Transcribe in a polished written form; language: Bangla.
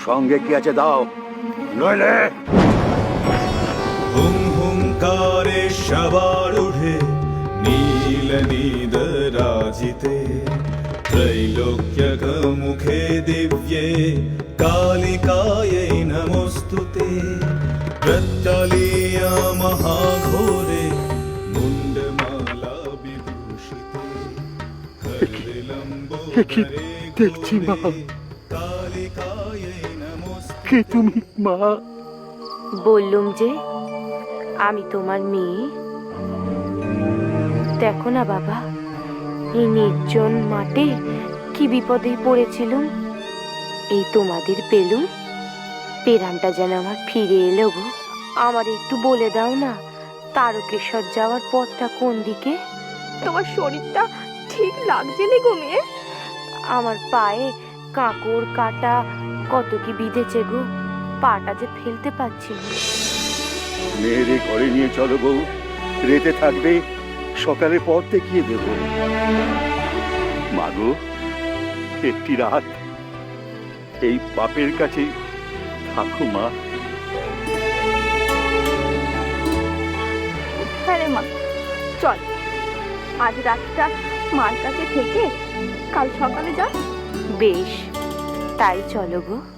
সঙ্গে কি আছে দাও, নইলে হুম হুঙ্কারে সবার উঠে নীল नीदराजिते त्रैलोक्यकमुखे दिव्ये कालिकायै नमोऽस्तुते प्रत्यलीया महाघोरे मुण्डमाला विभूषिते खरविलम्बोदरे দেখছি মা, कालिकायै नमोऽस्तुते। কে তুমি মা? বললুম যে আমি তোমার মেয়ে। দেখো না বাবা, এই নির্জন মাঠে কি বিপদে পড়েছিলুম, এই তোমাদের পেলুম। পেরানটা যেন আমার ফিরে এলো গো। আমার একটু বলে দাও না, তারকেশ্বর যাওয়ার পথটা কোন দিকে? তোমার শরীরটা ঠিক লাগছে নি গো মেয়ে? আমার পায়ে কাঁকড় কাটা কত কি বিঁধেছে গো, পাটা যে ফেলতে পারছি না। মেয়েরে ঘরে নিয়ে চলো বউ, রেতে থাকবে, সকালে পথ দেখিয়ে দেব। মাগো, একটি রাত এই বাপের কাছে থাকো মা। হ্যাঁ রে মা, চল আজ রাতটা মার কাছে থেকে কাল সকালে যা। বেশ, তাই চলো গো।